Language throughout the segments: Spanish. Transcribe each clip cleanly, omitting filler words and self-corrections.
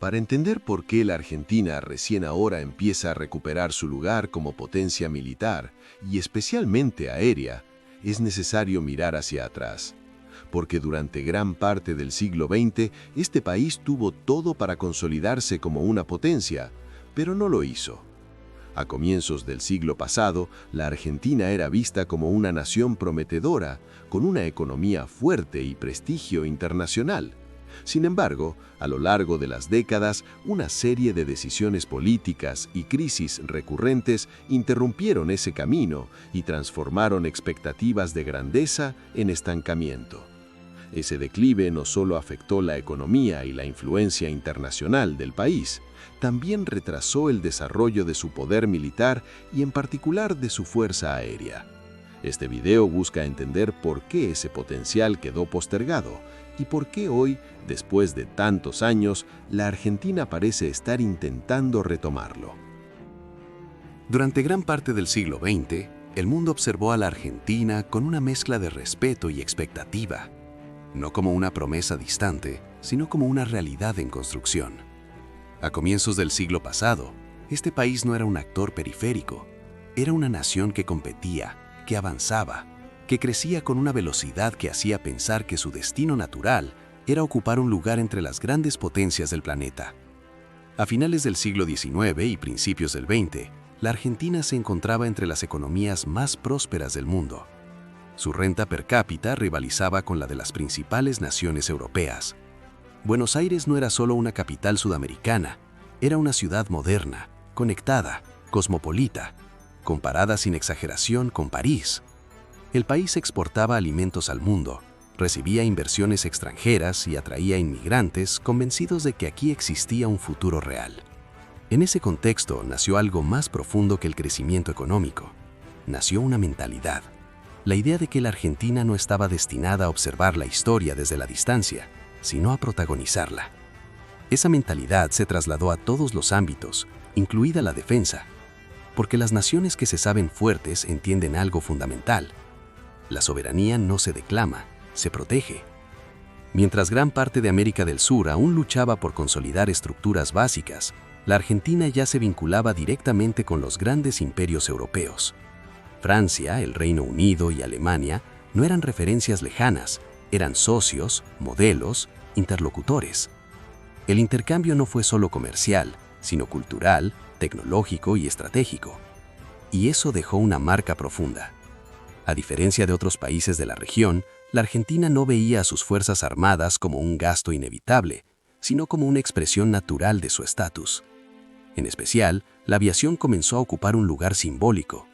Para entender por qué la Argentina recién ahora empieza a recuperar su lugar como potencia militar y especialmente aérea, es necesario mirar hacia atrás. Porque durante gran parte del siglo XX este país tuvo todo para consolidarse como una potencia, pero no lo hizo. A comienzos del siglo pasado, la Argentina era vista como una nación prometedora, con una economía fuerte y prestigio internacional. Sin embargo, a lo largo de las décadas, una serie de decisiones políticas y crisis recurrentes interrumpieron ese camino y transformaron expectativas de grandeza en estancamiento. Ese declive no solo afectó la economía y la influencia internacional del país, también retrasó el desarrollo de su poder militar y en particular de su fuerza aérea. Este video busca entender por qué ese potencial quedó postergado y por qué hoy, después de tantos años, la Argentina parece estar intentando retomarlo. Durante gran parte del siglo XX, el mundo observó a la Argentina con una mezcla de respeto y expectativa, no como una promesa distante, sino como una realidad en construcción. A comienzos del siglo pasado, este país no era un actor periférico, era una nación que competía, que avanzaba, que crecía con una velocidad que hacía pensar que su destino natural era ocupar un lugar entre las grandes potencias del planeta. A finales del siglo XIX y principios del XX, la Argentina se encontraba entre las economías más prósperas del mundo. Su renta per cápita rivalizaba con la de las principales naciones europeas. Buenos Aires no era solo una capital sudamericana, era una ciudad moderna, conectada, cosmopolita, comparada sin exageración con París. El país exportaba alimentos al mundo, recibía inversiones extranjeras y atraía inmigrantes convencidos de que aquí existía un futuro real. En ese contexto nació algo más profundo que el crecimiento económico. Nació una mentalidad. La idea de que la Argentina no estaba destinada a observar la historia desde la distancia, sino a protagonizarla. Esa mentalidad se trasladó a todos los ámbitos, incluida la defensa, porque las naciones que se saben fuertes entienden algo fundamental. La soberanía no se declama, se protege. Mientras gran parte de América del Sur aún luchaba por consolidar estructuras básicas, la Argentina ya se vinculaba directamente con los grandes imperios europeos. Francia, el Reino Unido y Alemania no eran referencias lejanas, eran socios, modelos, interlocutores. El intercambio no fue solo comercial, sino cultural, tecnológico y estratégico. Y eso dejó una marca profunda. A diferencia de otros países de la región, la Argentina no veía a sus fuerzas armadas como un gasto inevitable, sino como una expresión natural de su estatus. En especial, la aviación comenzó a ocupar un lugar simbólico.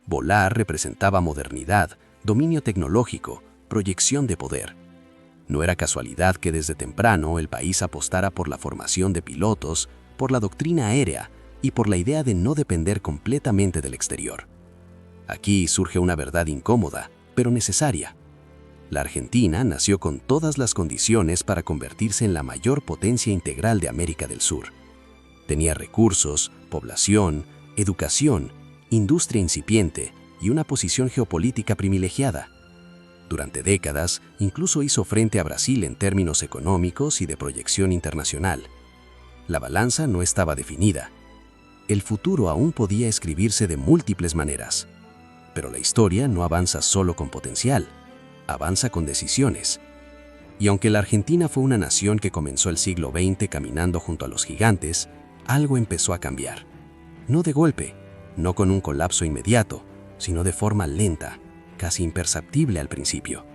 Volar representaba modernidad, dominio tecnológico, proyección de poder. No era casualidad que desde temprano el país apostara por la formación de pilotos, por la doctrina aérea y por la idea de no depender completamente del exterior. Aquí surge una verdad incómoda, pero necesaria. La Argentina nació con todas las condiciones para convertirse en la mayor potencia integral de América del Sur. Tenía recursos, población, educación, industria incipiente y una posición geopolítica privilegiada. Durante décadas, incluso hizo frente a Brasil en términos económicos y de proyección internacional. La balanza no estaba definida. El futuro aún podía escribirse de múltiples maneras. Pero la historia no avanza solo con potencial, avanza con decisiones. Y aunque la Argentina fue una nación que comenzó el siglo XX caminando junto a los gigantes, algo empezó a cambiar. No de golpe, no con un colapso inmediato, sino de forma lenta, casi imperceptible al principio.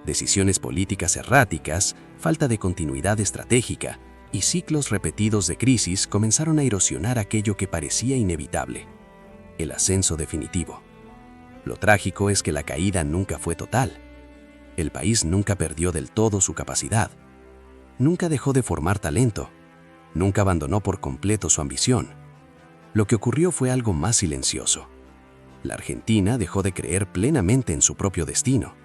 Decisiones políticas erráticas, falta de continuidad estratégica y ciclos repetidos de crisis comenzaron a erosionar aquello que parecía inevitable: el ascenso definitivo. Lo trágico es que la caída nunca fue total. El país nunca perdió del todo su capacidad. Nunca dejó de formar talento. Nunca abandonó por completo su ambición. Lo que ocurrió fue algo más silencioso. La Argentina dejó de creer plenamente en su propio destino.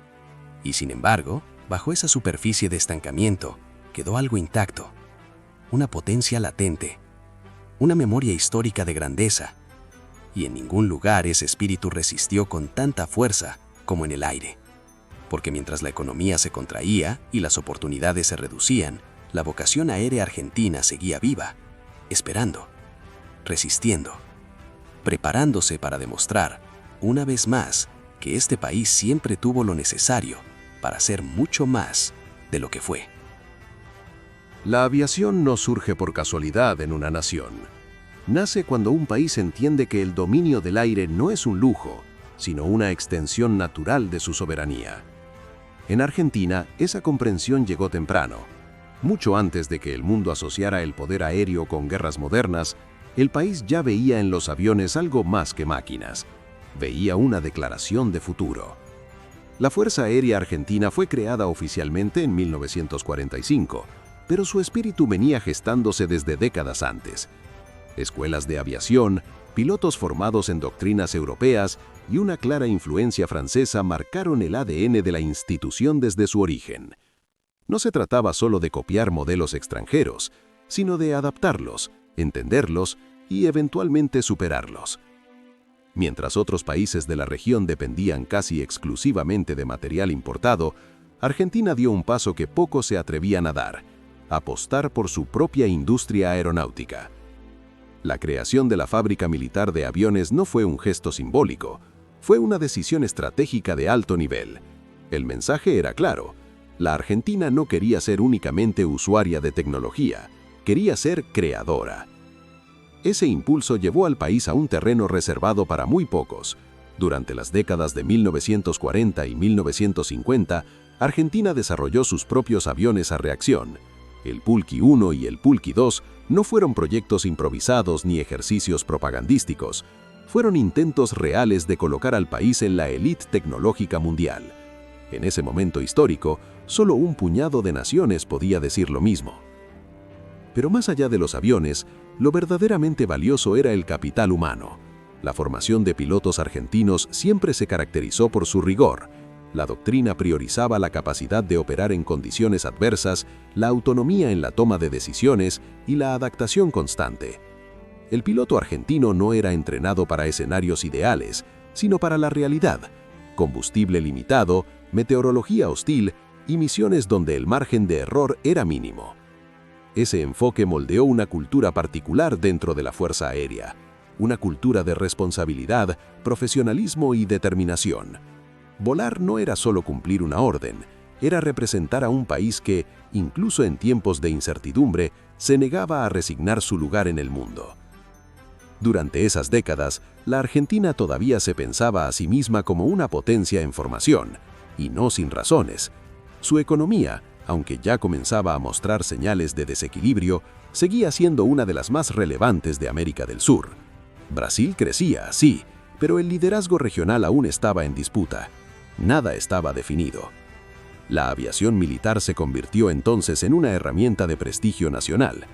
Y sin embargo, bajo esa superficie de estancamiento, quedó algo intacto. Una potencia latente. Una memoria histórica de grandeza. Y en ningún lugar ese espíritu resistió con tanta fuerza como en el aire. Porque mientras la economía se contraía y las oportunidades se reducían, la vocación aérea argentina seguía viva, esperando, resistiendo, preparándose para demostrar, una vez más, que este país siempre tuvo lo necesario para ser mucho más de lo que fue. La aviación no surge por casualidad en una nación. Nace cuando un país entiende que el dominio del aire no es un lujo, sino una extensión natural de su soberanía. En Argentina, esa comprensión llegó temprano. Mucho antes de que el mundo asociara el poder aéreo con guerras modernas, el país ya veía en los aviones algo más que máquinas. Veía una declaración de futuro. La Fuerza Aérea Argentina fue creada oficialmente en 1945, pero su espíritu venía gestándose desde décadas antes. Escuelas de aviación, pilotos formados en doctrinas europeas y una clara influencia francesa marcaron el ADN de la institución desde su origen. No se trataba solo de copiar modelos extranjeros, sino de adaptarlos, entenderlos y eventualmente superarlos. Mientras otros países de la región dependían casi exclusivamente de material importado, Argentina dio un paso que pocos se atrevían a dar: apostar por su propia industria aeronáutica. La creación de la fábrica militar de aviones no fue un gesto simbólico, fue una decisión estratégica de alto nivel. El mensaje era claro: la Argentina no quería ser únicamente usuaria de tecnología, quería ser creadora. Ese impulso llevó al país a un terreno reservado para muy pocos. Durante las décadas de 1940 y 1950, Argentina desarrolló sus propios aviones a reacción. El Pulqui 1 y el Pulqui 2 no fueron proyectos improvisados ni ejercicios propagandísticos. Fueron intentos reales de colocar al país en la élite tecnológica mundial. En ese momento histórico, solo un puñado de naciones podía decir lo mismo. Pero más allá de los aviones, lo verdaderamente valioso era el capital humano. La formación de pilotos argentinos siempre se caracterizó por su rigor. La doctrina priorizaba la capacidad de operar en condiciones adversas, la autonomía en la toma de decisiones y la adaptación constante. El piloto argentino no era entrenado para escenarios ideales, sino para la realidad: combustible limitado, meteorología hostil y misiones donde el margen de error era mínimo. Ese enfoque moldeó una cultura particular dentro de la Fuerza Aérea, una cultura de responsabilidad, profesionalismo y determinación. Volar no era solo cumplir una orden, era representar a un país que, incluso en tiempos de incertidumbre, se negaba a resignar su lugar en el mundo. Durante esas décadas, la Argentina todavía se pensaba a sí misma como una potencia en formación, y no sin razones. Su economía, aunque ya comenzaba a mostrar señales de desequilibrio, seguía siendo una de las más relevantes de América del Sur. Brasil crecía, sí, pero el liderazgo regional aún estaba en disputa. Nada estaba definido. La aviación militar se convirtió entonces en una herramienta de prestigio nacional.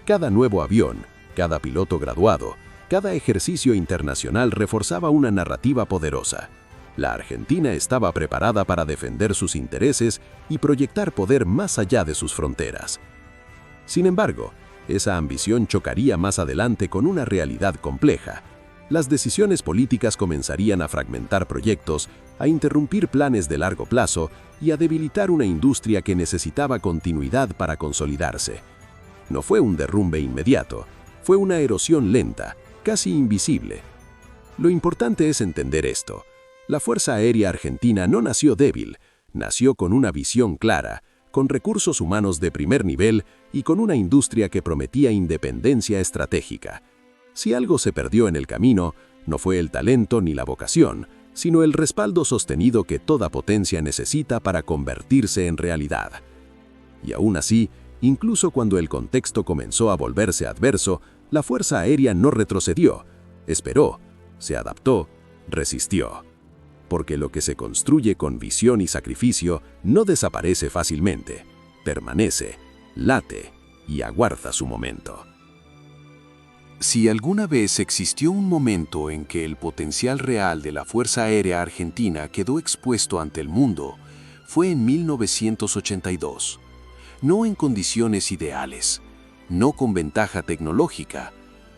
Cada nuevo avión, cada piloto graduado, cada ejercicio internacional reforzaba una narrativa poderosa. La Argentina estaba preparada para defender sus intereses y proyectar poder más allá de sus fronteras. Sin embargo, esa ambición chocaría más adelante con una realidad compleja. Las decisiones políticas comenzarían a fragmentar proyectos, a interrumpir planes de largo plazo y a debilitar una industria que necesitaba continuidad para consolidarse. No fue un derrumbe inmediato, fue una erosión lenta, casi invisible. Lo importante es entender esto. La Fuerza Aérea Argentina no nació débil, nació con una visión clara, con recursos humanos de primer nivel y con una industria que prometía independencia estratégica. Si algo se perdió en el camino, no fue el talento ni la vocación, sino el respaldo sostenido que toda potencia necesita para convertirse en realidad. Y aún así, incluso cuando el contexto comenzó a volverse adverso, la Fuerza Aérea no retrocedió, esperó, se adaptó, resistió. Porque lo que se construye con visión y sacrificio no desaparece fácilmente, permanece, late y aguarda su momento. Si alguna vez existió un momento en que el potencial real de la Fuerza Aérea Argentina quedó expuesto ante el mundo, fue en 1982. No en condiciones ideales, no con ventaja tecnológica,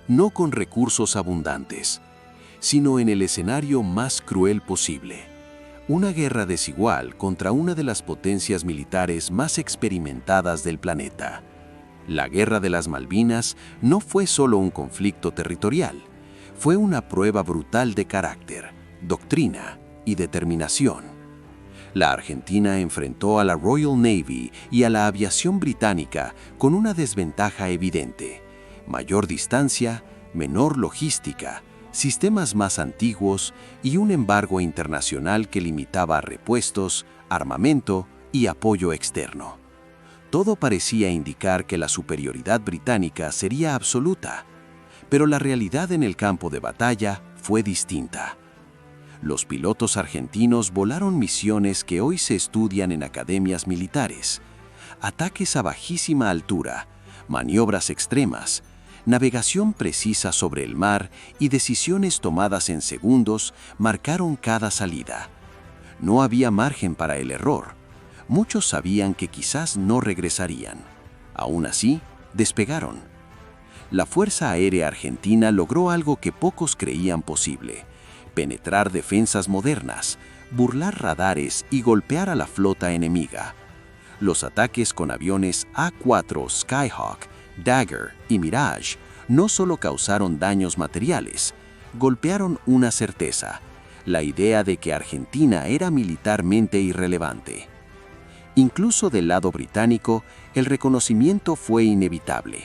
no con recursos abundantes, sino en el escenario más cruel posible. Una guerra desigual contra una de las potencias militares más experimentadas del planeta. La Guerra de las Malvinas no fue solo un conflicto territorial, fue una prueba brutal de carácter, doctrina y determinación. La Argentina enfrentó a la Royal Navy y a la aviación británica con una desventaja evidente: mayor distancia, menor logística, sistemas más antiguos y un embargo internacional que limitaba repuestos, armamento y apoyo externo. Todo parecía indicar que la superioridad británica sería absoluta, pero la realidad en el campo de batalla fue distinta. Los pilotos argentinos volaron misiones que hoy se estudian en academias militares: ataques a bajísima altura, maniobras extremas, navegación precisa sobre el mar y decisiones tomadas en segundos marcaron cada salida. No había margen para el error. Muchos sabían que quizás no regresarían. Aún así, despegaron. La Fuerza Aérea Argentina logró algo que pocos creían posible: penetrar defensas modernas, burlar radares y golpear a la flota enemiga. Los ataques con aviones A-4 Skyhawk, Dagger y Mirage no solo causaron daños materiales, golpearon una certeza: la idea de que Argentina era militarmente irrelevante. Incluso del lado británico, el reconocimiento fue inevitable.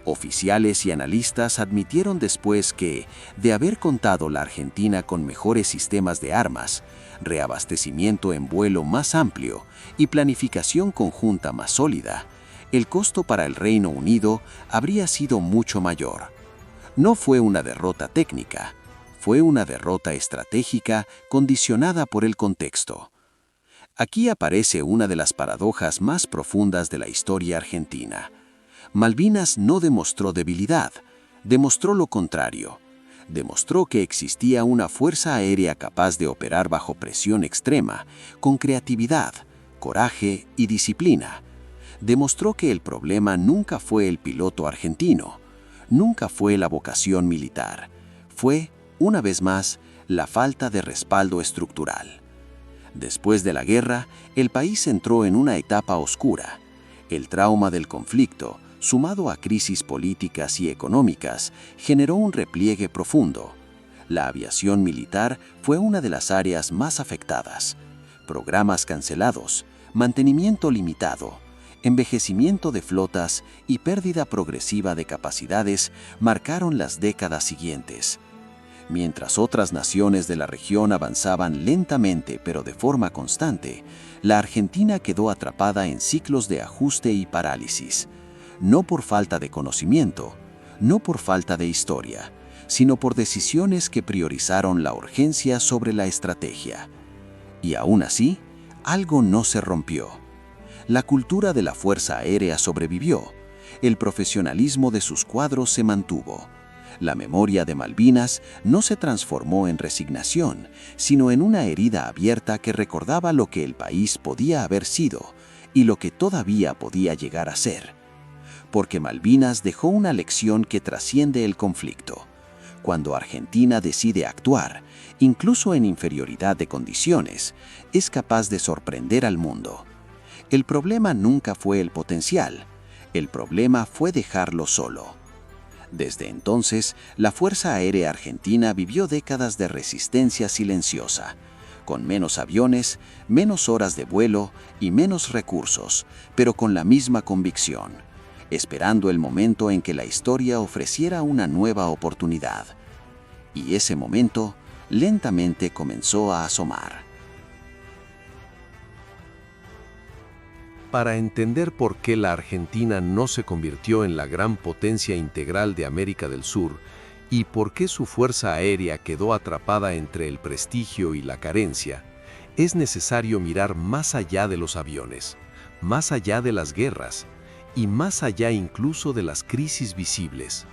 Oficiales y analistas admitieron después que, de haber contado la Argentina con mejores sistemas de armas, reabastecimiento en vuelo más amplio y planificación conjunta más sólida, el costo para el Reino Unido habría sido mucho mayor. No fue una derrota técnica, fue una derrota estratégica condicionada por el contexto. Aquí aparece una de las paradojas más profundas de la historia argentina. Malvinas no demostró debilidad, demostró lo contrario. Demostró que existía una fuerza aérea capaz de operar bajo presión extrema, con creatividad, coraje y disciplina. Demostró que el problema nunca fue el piloto argentino, nunca fue la vocación militar. Fue, una vez más, la falta de respaldo estructural. Después de la guerra, el país entró en una etapa oscura. El trauma del conflicto, sumado a crisis políticas y económicas, generó un repliegue profundo. La aviación militar fue una de las áreas más afectadas. Programas cancelados, mantenimiento limitado, envejecimiento de flotas y pérdida progresiva de capacidades marcaron las décadas siguientes. Mientras otras naciones de la región avanzaban lentamente pero de forma constante, la Argentina quedó atrapada en ciclos de ajuste y parálisis, no por falta de conocimiento, no por falta de historia, sino por decisiones que priorizaron la urgencia sobre la estrategia. Y aún así, algo no se rompió. La cultura de la Fuerza Aérea sobrevivió, el profesionalismo de sus cuadros se mantuvo. La memoria de Malvinas no se transformó en resignación, sino en una herida abierta que recordaba lo que el país podía haber sido y lo que todavía podía llegar a ser. Porque Malvinas dejó una lección que trasciende el conflicto. Cuando Argentina decide actuar, incluso en inferioridad de condiciones, es capaz de sorprender al mundo. El problema nunca fue el potencial, el problema fue dejarlo solo. Desde entonces, la Fuerza Aérea Argentina vivió décadas de resistencia silenciosa, con menos aviones, menos horas de vuelo y menos recursos, pero con la misma convicción, esperando el momento en que la historia ofreciera una nueva oportunidad. Y ese momento lentamente comenzó a asomar. Para entender por qué la Argentina no se convirtió en la gran potencia integral de América del Sur y por qué su fuerza aérea quedó atrapada entre el prestigio y la carencia, es necesario mirar más allá de los aviones, más allá de las guerras y más allá incluso de las crisis visibles.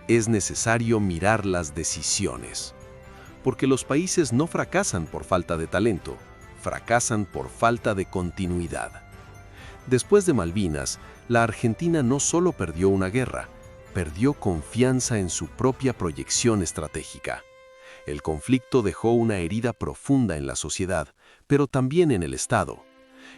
Es necesario mirar las decisiones. Porque los países no fracasan por falta de talento, fracasan por falta de continuidad. Después de Malvinas, la Argentina no solo perdió una guerra, perdió confianza en su propia proyección estratégica. El conflicto dejó una herida profunda en la sociedad, pero también en el Estado.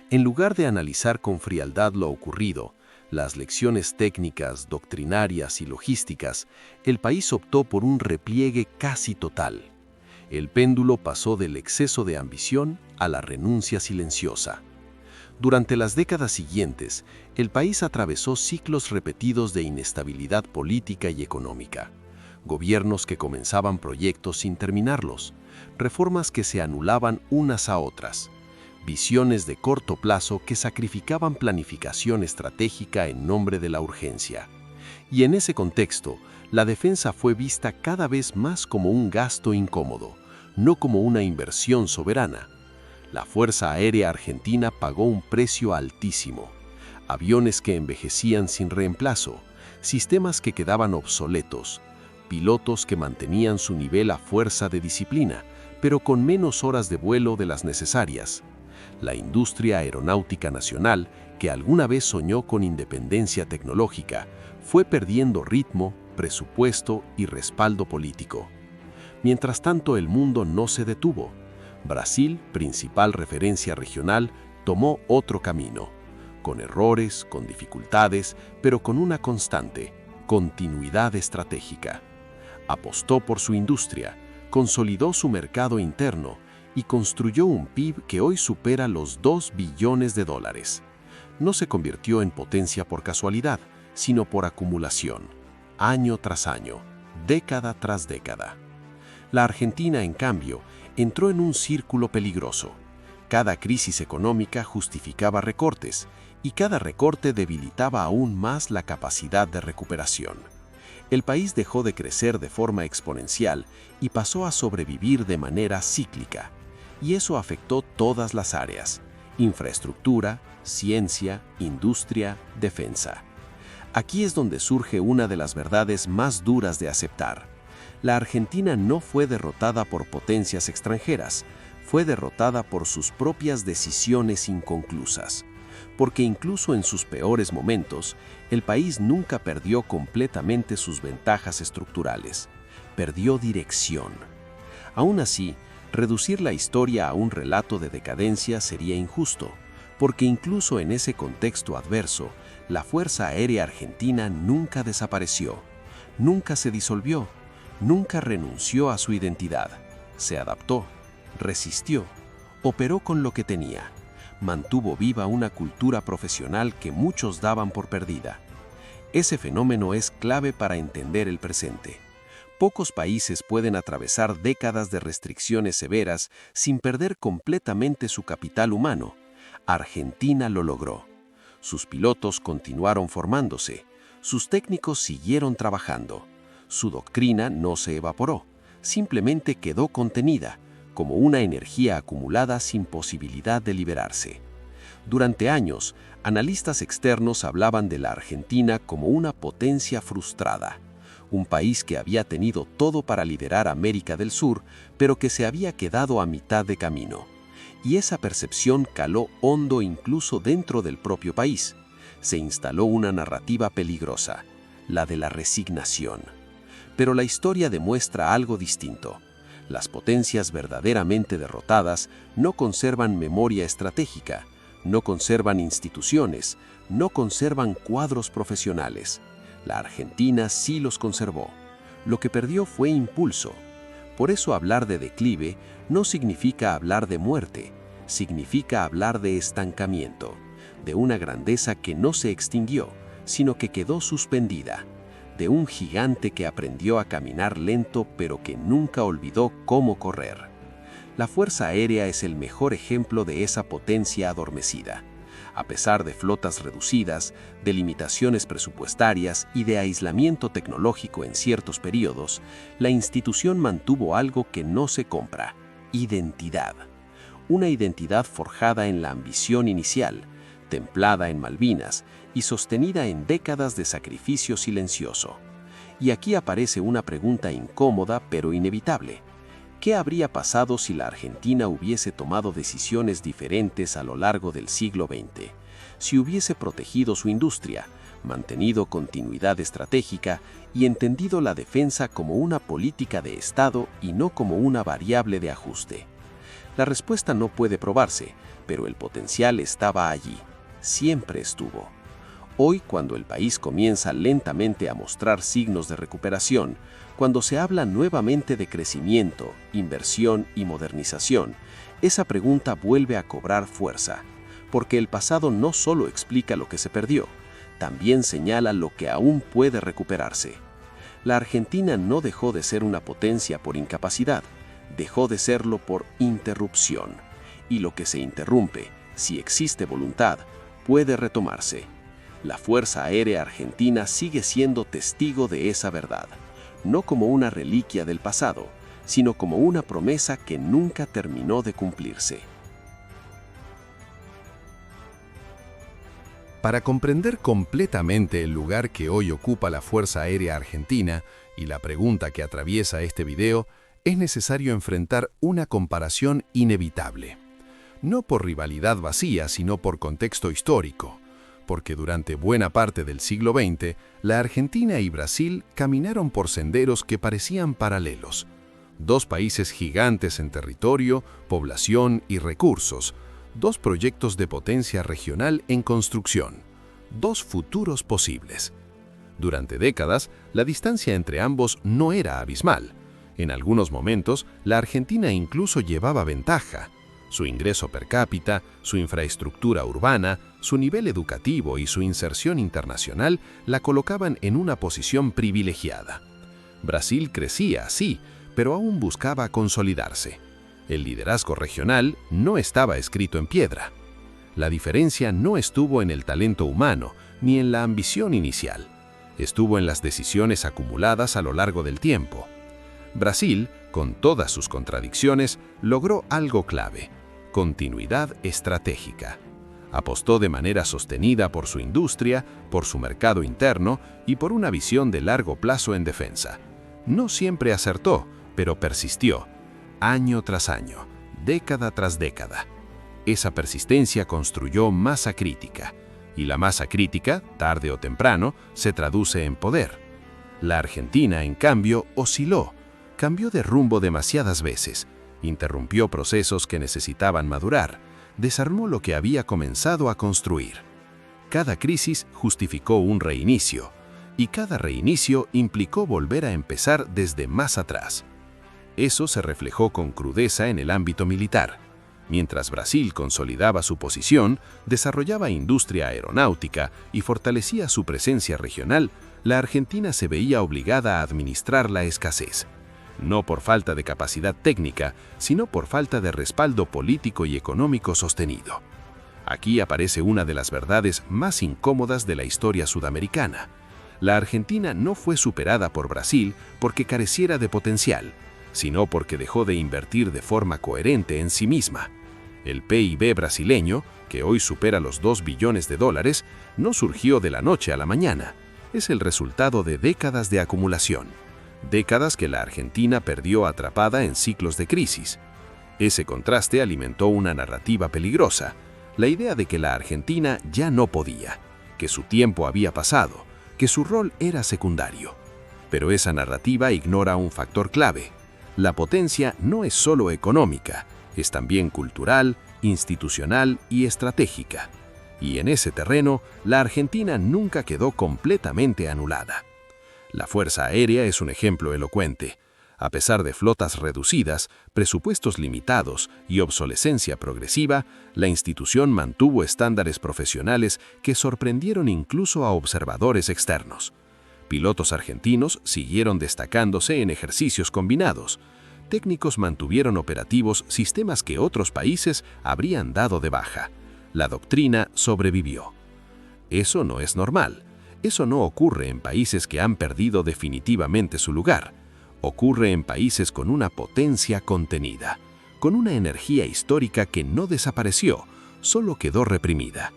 En lugar de analizar con frialdad lo ocurrido, las lecciones técnicas, doctrinarias y logísticas, el país optó por un repliegue casi total. El péndulo pasó del exceso de ambición a la renuncia silenciosa. Durante las décadas siguientes, el país atravesó ciclos repetidos de inestabilidad política y económica. Gobiernos que comenzaban proyectos sin terminarlos, reformas que se anulaban unas a otras, visiones de corto plazo que sacrificaban planificación estratégica en nombre de la urgencia. Y en ese contexto, la defensa fue vista cada vez más como un gasto incómodo, no como una inversión soberana. La Fuerza Aérea Argentina pagó un precio altísimo. Aviones que envejecían sin reemplazo, sistemas que quedaban obsoletos, pilotos que mantenían su nivel a fuerza de disciplina, pero con menos horas de vuelo de las necesarias. La industria aeronáutica nacional, que alguna vez soñó con independencia tecnológica, fue perdiendo ritmo, presupuesto y respaldo político. Mientras tanto, el mundo no se detuvo. Brasil, principal referencia regional, tomó otro camino, con errores, con dificultades, pero con una constante: continuidad estratégica. Apostó por su industria, consolidó su mercado interno y construyó un PIB que hoy supera los $2 billones. No se convirtió en potencia por casualidad, sino por acumulación, año tras año, década tras década. La Argentina, en cambio, entró en un círculo peligroso. Cada crisis económica justificaba recortes, y cada recorte debilitaba aún más la capacidad de recuperación. El país dejó de crecer de forma exponencial y pasó a sobrevivir de manera cíclica. Y eso afectó todas las áreas: infraestructura, ciencia, industria, defensa. Aquí es donde surge una de las verdades más duras de aceptar. La Argentina no fue derrotada por potencias extranjeras, fue derrotada por sus propias decisiones inconclusas. Porque incluso en sus peores momentos, el país nunca perdió completamente sus ventajas estructurales. Perdió dirección. Aún así, reducir la historia a un relato de decadencia sería injusto, porque incluso en ese contexto adverso, la Fuerza Aérea Argentina nunca desapareció, nunca se disolvió, nunca renunció a su identidad. Se adaptó, resistió, operó con lo que tenía, mantuvo viva una cultura profesional que muchos daban por perdida. Ese fenómeno es clave para entender el presente. Pocos países pueden atravesar décadas de restricciones severas sin perder completamente su capital humano. Argentina lo logró. Sus pilotos continuaron formándose, sus técnicos siguieron trabajando. Su doctrina no se evaporó, simplemente quedó contenida, como una energía acumulada sin posibilidad de liberarse. Durante años, analistas externos hablaban de la Argentina como una potencia frustrada, un país que había tenido todo para liderar América del Sur, pero que se había quedado a mitad de camino. Y esa percepción caló hondo incluso dentro del propio país. Se instaló una narrativa peligrosa, la de la resignación. Pero la historia demuestra algo distinto. Las potencias verdaderamente derrotadas no conservan memoria estratégica, no conservan instituciones, no conservan cuadros profesionales. La Argentina sí los conservó. Lo que perdió fue impulso. Por eso hablar de declive no significa hablar de muerte, significa hablar de estancamiento, de una grandeza que no se extinguió, sino que quedó suspendida, de un gigante que aprendió a caminar lento pero que nunca olvidó cómo correr. La Fuerza Aérea es el mejor ejemplo de esa potencia adormecida. A pesar de flotas reducidas, de limitaciones presupuestarias y de aislamiento tecnológico en ciertos periodos, la institución mantuvo algo que no se compra: identidad. Una identidad forjada en la ambición inicial, templada en Malvinas y sostenida en décadas de sacrificio silencioso. Y aquí aparece una pregunta incómoda pero inevitable. ¿Qué habría pasado si la Argentina hubiese tomado decisiones diferentes a lo largo del siglo XX? Si hubiese protegido su industria, mantenido continuidad estratégica y entendido la defensa como una política de Estado y no como una variable de ajuste. La respuesta no puede probarse, pero el potencial estaba allí. Siempre estuvo. Hoy, cuando el país comienza lentamente a mostrar signos de recuperación, cuando se habla nuevamente de crecimiento, inversión y modernización, esa pregunta vuelve a cobrar fuerza, porque el pasado no solo explica lo que se perdió, también señala lo que aún puede recuperarse. La Argentina no dejó de ser una potencia por incapacidad, dejó de serlo por interrupción. Y lo que se interrumpe, si existe voluntad, puede retomarse. La Fuerza Aérea Argentina sigue siendo testigo de esa verdad, no como una reliquia del pasado, sino como una promesa que nunca terminó de cumplirse. Para comprender completamente el lugar que hoy ocupa la Fuerza Aérea Argentina y la pregunta que atraviesa este video, es necesario enfrentar una comparación inevitable. No por rivalidad vacía, sino por contexto histórico, porque durante buena parte del siglo XX, la Argentina y Brasil caminaron por senderos que parecían paralelos. Dos países gigantes en territorio, población y recursos, dos proyectos de potencia regional en construcción, dos futuros posibles. Durante décadas, la distancia entre ambos no era abismal. En algunos momentos, la Argentina incluso llevaba ventaja. Su ingreso per cápita, su infraestructura urbana, su nivel educativo y su inserción internacional la colocaban en una posición privilegiada. Brasil crecía, sí, pero aún buscaba consolidarse. El liderazgo regional no estaba escrito en piedra. La diferencia no estuvo en el talento humano ni en la ambición inicial. Estuvo en las decisiones acumuladas a lo largo del tiempo. Brasil, con todas sus contradicciones, logró algo clave: continuidad estratégica. Apostó de manera sostenida por su industria, por su mercado interno y por una visión de largo plazo en defensa. No siempre acertó, pero persistió, año tras año, década tras década. Esa persistencia construyó masa crítica, y la masa crítica, tarde o temprano, se traduce en poder. La Argentina, en cambio, osciló, cambió de rumbo demasiadas veces, interrumpió procesos que necesitaban madurar, desarmó lo que había comenzado a construir. Cada crisis justificó un reinicio, y cada reinicio implicó volver a empezar desde más atrás. Eso se reflejó con crudeza en el ámbito militar. Mientras Brasil consolidaba su posición, desarrollaba industria aeronáutica y fortalecía su presencia regional, la Argentina se veía obligada a administrar la escasez. No por falta de capacidad técnica, sino por falta de respaldo político y económico sostenido. Aquí aparece una de las verdades más incómodas de la historia sudamericana. La Argentina no fue superada por Brasil porque careciera de potencial, sino porque dejó de invertir de forma coherente en sí misma. El PIB brasileño, que hoy supera los 2 billones de dólares, no surgió de la noche a la mañana. Es el resultado de décadas de acumulación. Décadas que la Argentina perdió atrapada en ciclos de crisis. Ese contraste alimentó una narrativa peligrosa, la idea de que la Argentina ya no podía, que su tiempo había pasado, que su rol era secundario. Pero esa narrativa ignora un factor clave. La potencia no es solo económica, es también cultural, institucional y estratégica. Y en ese terreno, la Argentina nunca quedó completamente anulada. La Fuerza Aérea es un ejemplo elocuente. A pesar de flotas reducidas, presupuestos limitados y obsolescencia progresiva, la institución mantuvo estándares profesionales que sorprendieron incluso a observadores externos. Pilotos argentinos siguieron destacándose en ejercicios combinados. Técnicos mantuvieron operativos sistemas que otros países habrían dado de baja. La doctrina sobrevivió. Eso no es normal. Eso no ocurre en países que han perdido definitivamente su lugar. Ocurre en países con una potencia contenida, con una energía histórica que no desapareció, solo quedó reprimida.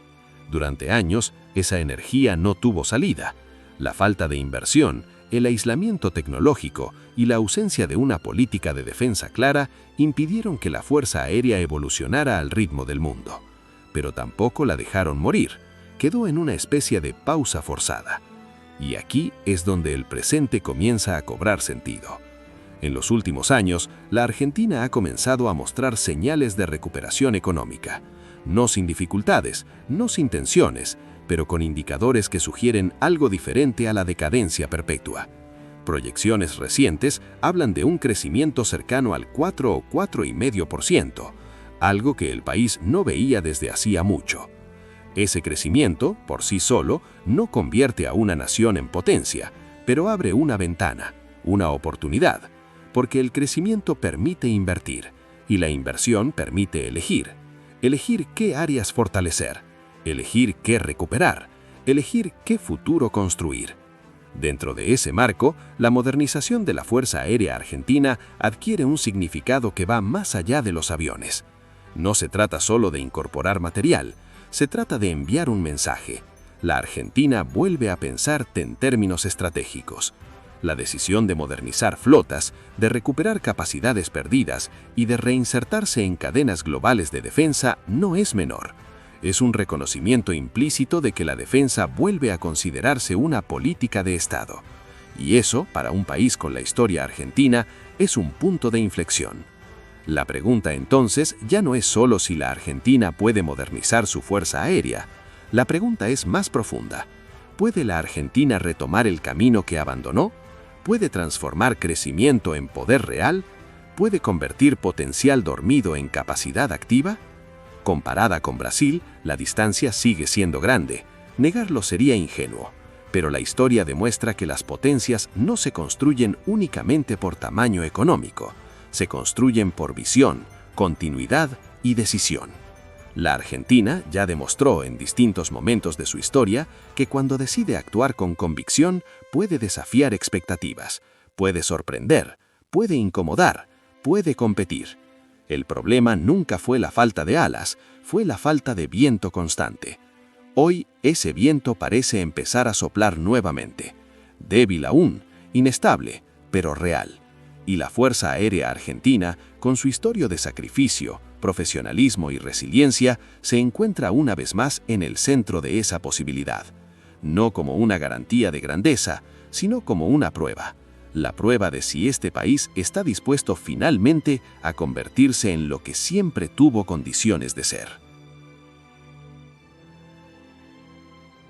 Durante años, esa energía no tuvo salida. La falta de inversión, el aislamiento tecnológico y la ausencia de una política de defensa clara impidieron que la Fuerza Aérea evolucionara al ritmo del mundo. Pero tampoco la dejaron morir. Quedó en una especie de pausa forzada. Y aquí es donde el presente comienza a cobrar sentido. En los últimos años, la Argentina ha comenzado a mostrar señales de recuperación económica. No sin dificultades, no sin tensiones, pero con indicadores que sugieren algo diferente a la decadencia perpetua. Proyecciones recientes hablan de un crecimiento cercano al 4 o 4,5%, algo que el país no veía desde hacía mucho. Ese crecimiento, por sí solo, no convierte a una nación en potencia, pero abre una ventana, una oportunidad, porque el crecimiento permite invertir, y la inversión permite elegir qué áreas fortalecer, elegir qué recuperar, elegir qué futuro construir. Dentro de ese marco, la modernización de la Fuerza Aérea Argentina adquiere un significado que va más allá de los aviones. No se trata solo de incorporar material, se trata de enviar un mensaje. La Argentina vuelve a pensar en términos estratégicos. La decisión de modernizar flotas, de recuperar capacidades perdidas y de reinsertarse en cadenas globales de defensa no es menor. Es un reconocimiento implícito de que la defensa vuelve a considerarse una política de Estado. Y eso, para un país con la historia argentina, es un punto de inflexión. La pregunta entonces ya no es solo si la Argentina puede modernizar su fuerza aérea. La pregunta es más profunda. ¿Puede la Argentina retomar el camino que abandonó? ¿Puede transformar crecimiento en poder real? ¿Puede convertir potencial dormido en capacidad activa? Comparada con Brasil, la distancia sigue siendo grande. Negarlo sería ingenuo. Pero la historia demuestra que las potencias no se construyen únicamente por tamaño económico. Se construyen por visión, continuidad y decisión. La Argentina ya demostró en distintos momentos de su historia que cuando decide actuar con convicción puede desafiar expectativas, puede sorprender, puede incomodar, puede competir. El problema nunca fue la falta de alas, fue la falta de viento constante. Hoy ese viento parece empezar a soplar nuevamente. Débil aún, inestable, pero real. Y la Fuerza Aérea Argentina, con su historia de sacrificio, profesionalismo y resiliencia, se encuentra una vez más en el centro de esa posibilidad. No como una garantía de grandeza, sino como una prueba. La prueba de si este país está dispuesto finalmente a convertirse en lo que siempre tuvo condiciones de ser.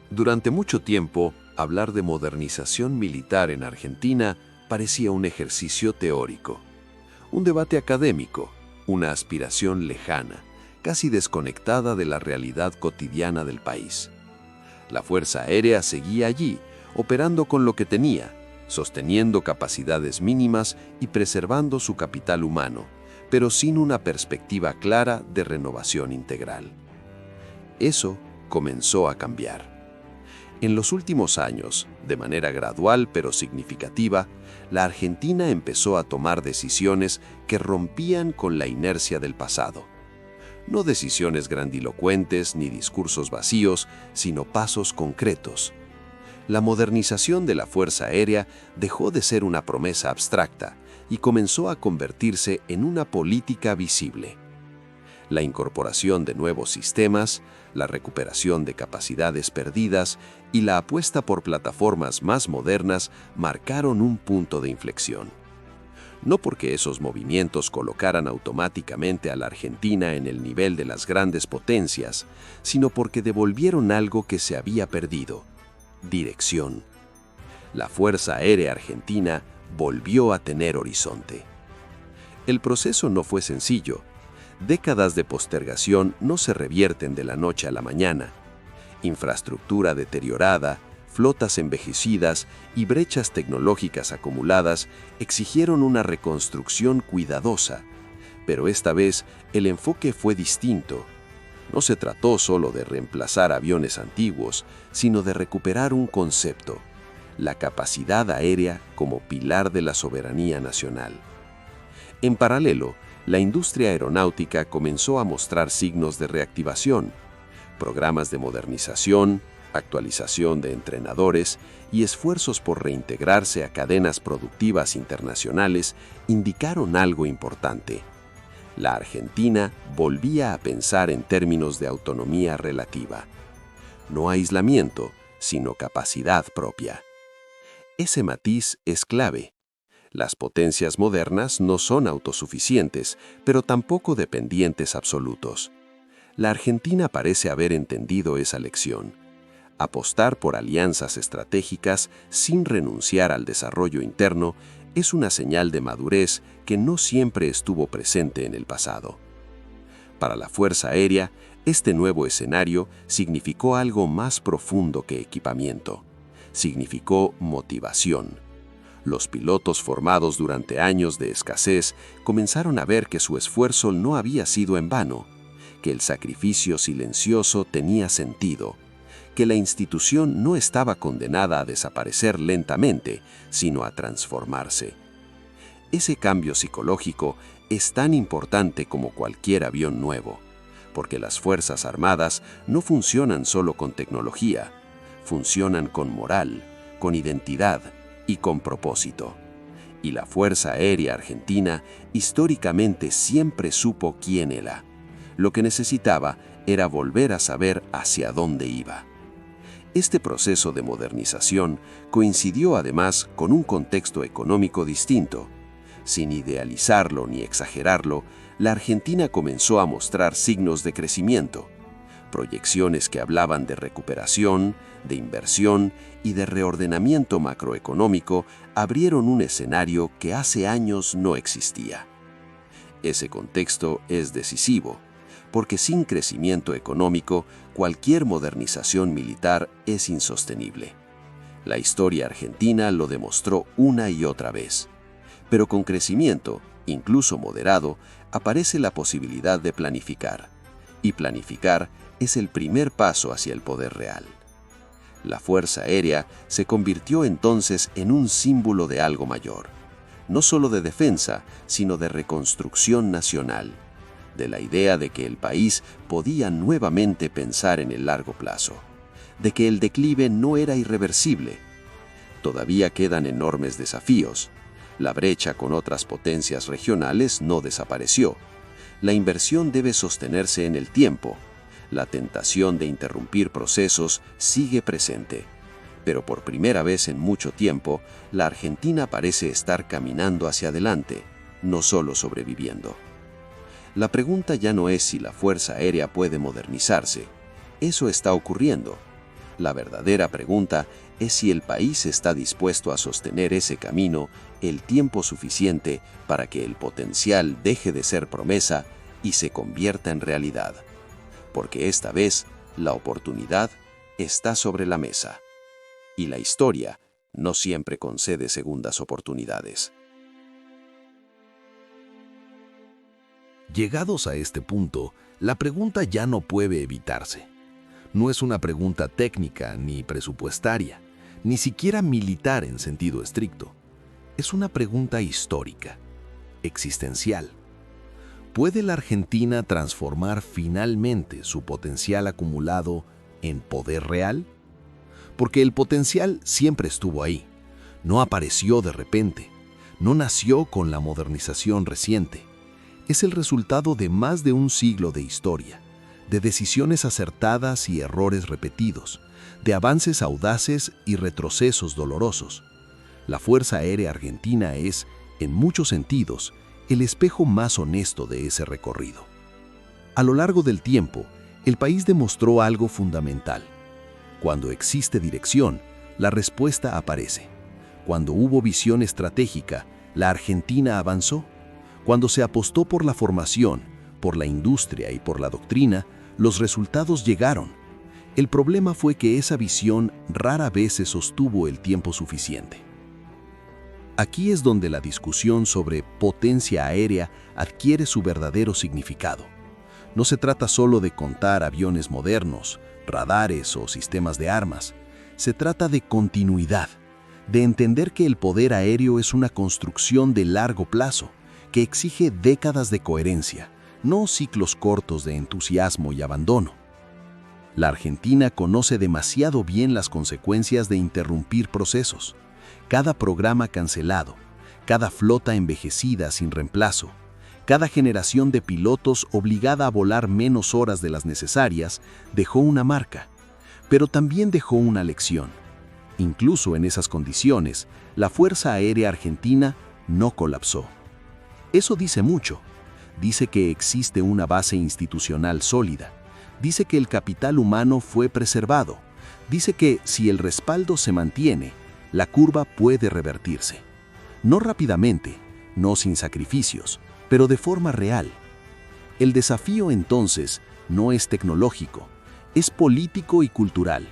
Durante mucho tiempo, hablar de modernización militar en Argentina parecía un ejercicio teórico, un debate académico, una aspiración lejana, casi desconectada de la realidad cotidiana del país. La Fuerza Aérea seguía allí, operando con lo que tenía, sosteniendo capacidades mínimas y preservando su capital humano, pero sin una perspectiva clara de renovación integral. Eso comenzó a cambiar. En los últimos años, de manera gradual pero significativa, la Argentina empezó a tomar decisiones que rompían con la inercia del pasado. No decisiones grandilocuentes ni discursos vacíos, sino pasos concretos. La modernización de la Fuerza Aérea dejó de ser una promesa abstracta y comenzó a convertirse en una política visible. La incorporación de nuevos sistemas, la recuperación de capacidades perdidas y la apuesta por plataformas más modernas marcaron un punto de inflexión. No porque esos movimientos colocaran automáticamente a la Argentina en el nivel de las grandes potencias, sino porque devolvieron algo que se había perdido: dirección. La Fuerza Aérea Argentina volvió a tener horizonte. El proceso no fue sencillo. Décadas de postergación no se revierten de la noche a la mañana. Infraestructura deteriorada, flotas envejecidas y brechas tecnológicas acumuladas exigieron una reconstrucción cuidadosa. Pero esta vez el enfoque fue distinto. No se trató solo de reemplazar aviones antiguos, sino de recuperar un concepto: la capacidad aérea como pilar de la soberanía nacional. En paralelo, la industria aeronáutica comenzó a mostrar signos de reactivación. Programas de modernización, actualización de entrenadores y esfuerzos por reintegrarse a cadenas productivas internacionales indicaron algo importante. La Argentina volvía a pensar en términos de autonomía relativa. No aislamiento, sino capacidad propia. Ese matiz es clave. Las potencias modernas no son autosuficientes, pero tampoco dependientes absolutos. La Argentina parece haber entendido esa lección. Apostar por alianzas estratégicas sin renunciar al desarrollo interno es una señal de madurez que no siempre estuvo presente en el pasado. Para la Fuerza Aérea, este nuevo escenario significó algo más profundo que equipamiento. Significó motivación. Los pilotos formados durante años de escasez comenzaron a ver que su esfuerzo no había sido en vano, que el sacrificio silencioso tenía sentido, que la institución no estaba condenada a desaparecer lentamente, sino a transformarse. Ese cambio psicológico es tan importante como cualquier avión nuevo, porque las Fuerzas Armadas no funcionan solo con tecnología, funcionan con moral, con identidad y con propósito. Y la Fuerza Aérea Argentina históricamente siempre supo quién era. Lo que necesitaba era volver a saber hacia dónde iba. Este proceso de modernización coincidió además con un contexto económico distinto. Sin idealizarlo ni exagerarlo, la Argentina comenzó a mostrar signos de crecimiento, proyecciones que hablaban de recuperación, de inversión y de reordenamiento macroeconómico abrieron un escenario que hace años no existía. Ese contexto es decisivo, porque sin crecimiento económico, cualquier modernización militar es insostenible. La historia argentina lo demostró una y otra vez. Pero con crecimiento, incluso moderado, aparece la posibilidad de planificar. Y planificar es el primer paso hacia el poder real. La Fuerza Aérea se convirtió entonces en un símbolo de algo mayor, no solo de defensa, sino de reconstrucción nacional, de la idea de que el país podía nuevamente pensar en el largo plazo, de que el declive no era irreversible. Todavía quedan enormes desafíos. La brecha con otras potencias regionales no desapareció. La inversión debe sostenerse en el tiempo. La tentación de interrumpir procesos sigue presente. Pero por primera vez en mucho tiempo, la Argentina parece estar caminando hacia adelante, no solo sobreviviendo. La pregunta ya no es si la Fuerza Aérea puede modernizarse. Eso está ocurriendo. La verdadera pregunta es si el país está dispuesto a sostener ese camino el tiempo suficiente para que el potencial deje de ser promesa y se convierta en realidad. Porque esta vez la oportunidad está sobre la mesa. Y la historia no siempre concede segundas oportunidades. Llegados a este punto, la pregunta ya no puede evitarse. No es una pregunta técnica ni presupuestaria, ni siquiera militar en sentido estricto. Es una pregunta histórica, existencial. ¿Puede la Argentina transformar finalmente su potencial acumulado en poder real? Porque el potencial siempre estuvo ahí, no apareció de repente, no nació con la modernización reciente. Es el resultado de más de un siglo de historia, de decisiones acertadas y errores repetidos, de avances audaces y retrocesos dolorosos. La Fuerza Aérea Argentina es, en muchos sentidos, el espejo más honesto de ese recorrido. A lo largo del tiempo, el país demostró algo fundamental. Cuando existe dirección, la respuesta aparece. Cuando hubo visión estratégica, la Argentina avanzó. Cuando se apostó por la formación, por la industria y por la doctrina, los resultados llegaron. El problema fue que esa visión rara vez se sostuvo el tiempo suficiente. Aquí es donde la discusión sobre potencia aérea adquiere su verdadero significado. No se trata solo de contar aviones modernos, radares o sistemas de armas. Se trata de continuidad, de entender que el poder aéreo es una construcción de largo plazo, que exige décadas de coherencia, no ciclos cortos de entusiasmo y abandono. La Argentina conoce demasiado bien las consecuencias de interrumpir procesos. Cada programa cancelado, cada flota envejecida sin reemplazo, cada generación de pilotos obligada a volar menos horas de las necesarias dejó una marca, pero también dejó una lección. Incluso en esas condiciones, la Fuerza Aérea Argentina no colapsó. Eso dice mucho. Dice que existe una base institucional sólida. Dice que el capital humano fue preservado. Dice que si el respaldo se mantiene, la curva puede revertirse. No rápidamente, no sin sacrificios, pero de forma real. El desafío entonces no es tecnológico, es político y cultural.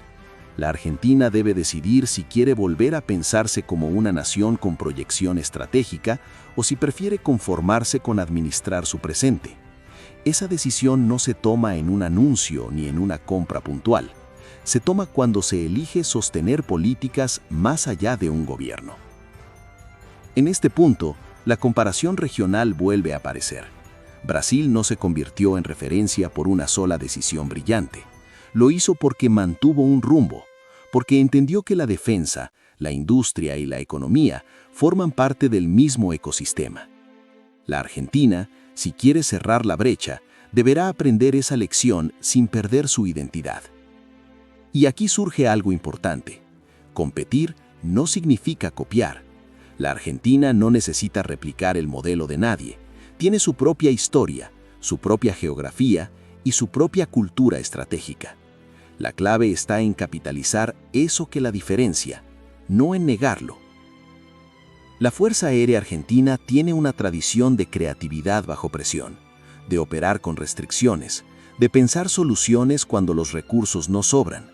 La Argentina debe decidir si quiere volver a pensarse como una nación con proyección estratégica o si prefiere conformarse con administrar su presente. Esa decisión no se toma en un anuncio ni en una compra puntual. Se toma cuando se elige sostener políticas más allá de un gobierno. En este punto, la comparación regional vuelve a aparecer. Brasil no se convirtió en referencia por una sola decisión brillante. Lo hizo porque mantuvo un rumbo, porque entendió que la defensa, la industria y la economía forman parte del mismo ecosistema. La Argentina, si quiere cerrar la brecha, deberá aprender esa lección sin perder su identidad. Y aquí surge algo importante. Competir no significa copiar. La Argentina no necesita replicar el modelo de nadie. Tiene su propia historia, su propia geografía y su propia cultura estratégica. La clave está en capitalizar eso que la diferencia, no en negarlo. La Fuerza Aérea Argentina tiene una tradición de creatividad bajo presión, de operar con restricciones, de pensar soluciones cuando los recursos no sobran.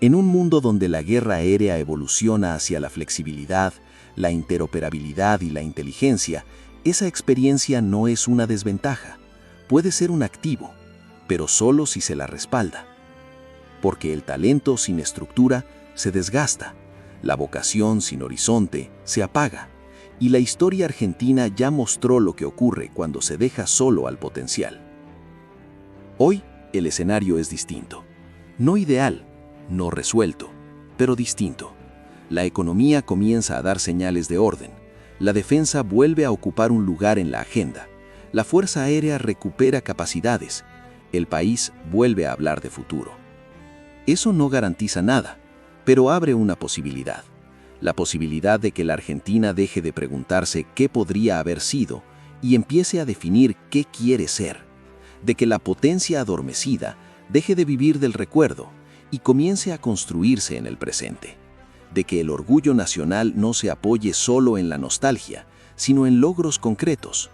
En un mundo donde la guerra aérea evoluciona hacia la flexibilidad, la interoperabilidad y la inteligencia, esa experiencia no es una desventaja. Puede ser un activo, pero solo si se la respalda. Porque el talento sin estructura se desgasta, la vocación sin horizonte se apaga, y la historia argentina ya mostró lo que ocurre cuando se deja solo al potencial. Hoy el escenario es distinto. No ideal, no resuelto, pero distinto. La economía comienza a dar señales de orden. La defensa vuelve a ocupar un lugar en la agenda. La Fuerza Aérea recupera capacidades. El país vuelve a hablar de futuro. Eso no garantiza nada, pero abre una posibilidad. La posibilidad de que la Argentina deje de preguntarse qué podría haber sido y empiece a definir qué quiere ser. De que la potencia adormecida deje de vivir del recuerdo y comience a construirse en el presente. De que el orgullo nacional no se apoye solo en la nostalgia, sino en logros concretos.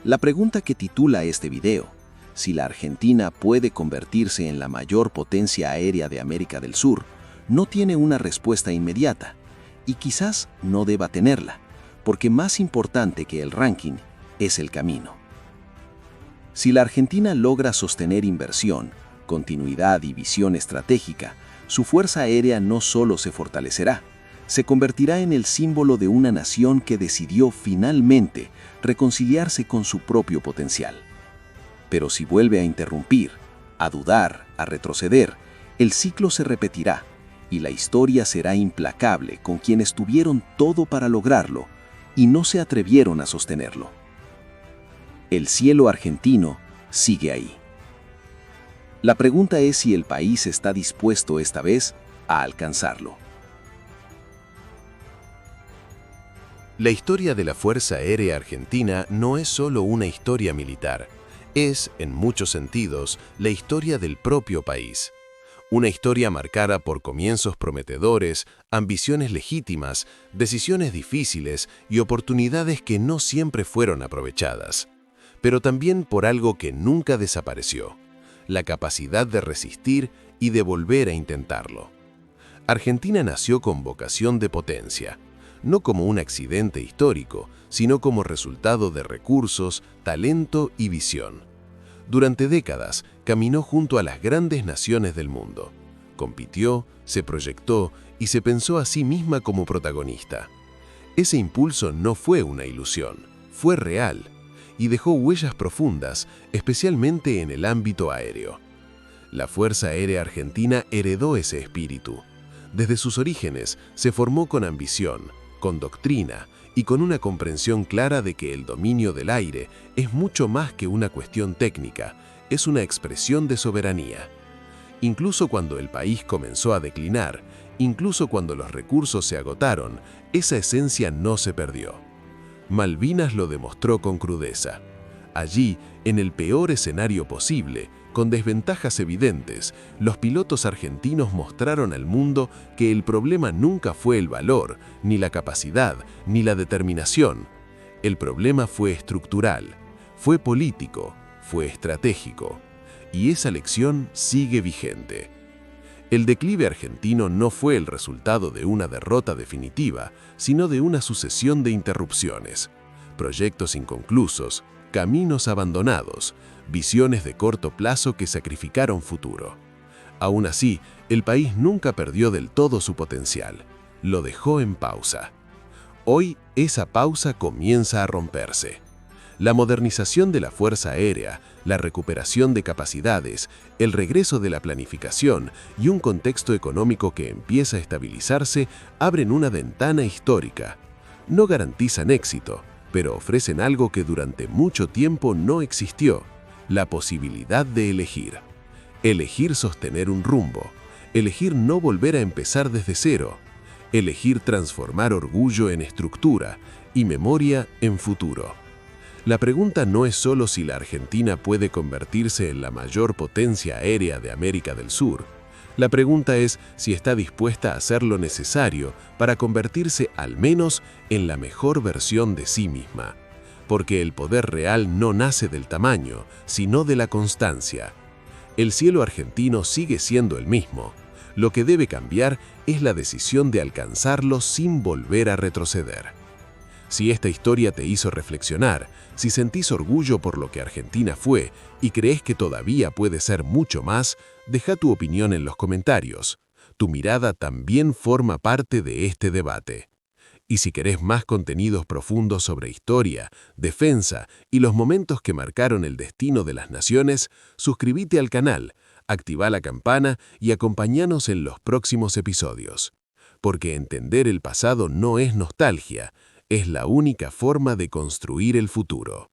La pregunta que titula este video, si la Argentina puede convertirse en la mayor potencia aérea de América del Sur, no tiene una respuesta inmediata, y quizás no deba tenerla, porque más importante que el ranking es el camino. Si la Argentina logra sostener inversión, continuidad y visión estratégica, su fuerza aérea no solo se fortalecerá, se convertirá en el símbolo de una nación que decidió finalmente reconciliarse con su propio potencial. Pero si vuelve a interrumpir, a dudar, a retroceder, el ciclo se repetirá y la historia será implacable con quienes tuvieron todo para lograrlo y no se atrevieron a sostenerlo. El cielo argentino sigue ahí. La pregunta es si el país está dispuesto esta vez a alcanzarlo. La historia de la Fuerza Aérea Argentina no es solo una historia militar, es, en muchos sentidos, la historia del propio país. Una historia marcada por comienzos prometedores, ambiciones legítimas, decisiones difíciles y oportunidades que no siempre fueron aprovechadas. Pero también por algo que nunca desapareció: la capacidad de resistir y de volver a intentarlo. Argentina nació con vocación de potencia, no como un accidente histórico, sino como resultado de recursos, talento y visión. Durante décadas caminó junto a las grandes naciones del mundo. Compitió, se proyectó y se pensó a sí misma como protagonista. Ese impulso no fue una ilusión, fue real, y dejó huellas profundas, especialmente en el ámbito aéreo. La Fuerza Aérea Argentina heredó ese espíritu. Desde sus orígenes se formó con ambición, con doctrina y con una comprensión clara de que el dominio del aire es mucho más que una cuestión técnica, es una expresión de soberanía. Incluso cuando el país comenzó a declinar, incluso cuando los recursos se agotaron, esa esencia no se perdió. Malvinas lo demostró con crudeza. Allí, en el peor escenario posible, Con desventajas evidentes, los pilotos argentinos mostraron al mundo que el problema nunca fue el valor, ni la capacidad, ni la determinación. El problema fue estructural, fue político, fue estratégico. Y esa lección sigue vigente. El declive argentino no fue el resultado de una derrota definitiva, sino de una sucesión de interrupciones, proyectos inconclusos, caminos abandonados, visiones de corto plazo que sacrificaron futuro. Aún así, el país nunca perdió del todo su potencial. Lo dejó en pausa. Hoy, esa pausa comienza a romperse. La modernización de la Fuerza Aérea, la recuperación de capacidades, el regreso de la planificación y un contexto económico que empieza a estabilizarse abren una ventana histórica. No garantizan éxito, pero ofrecen algo que durante mucho tiempo no existió: la posibilidad de elegir. Elegir sostener un rumbo, elegir no volver a empezar desde cero, elegir transformar orgullo en estructura y memoria en futuro. La pregunta no es solo si la Argentina puede convertirse en la mayor potencia aérea de América del Sur. La pregunta es si está dispuesta a hacer lo necesario para convertirse al menos en la mejor versión de sí misma. Porque el poder real no nace del tamaño, sino de la constancia. El cielo argentino sigue siendo el mismo. Lo que debe cambiar es la decisión de alcanzarlo sin volver a retroceder. Si esta historia te hizo reflexionar, si sentís orgullo por lo que Argentina fue y crees que todavía puede ser mucho más, deja tu opinión en los comentarios. Tu mirada también forma parte de este debate. Y si querés más contenidos profundos sobre historia, defensa y los momentos que marcaron el destino de las naciones, suscríbete al canal, activa la campana y acompáñanos en los próximos episodios. Porque entender el pasado no es nostalgia, es la única forma de construir el futuro.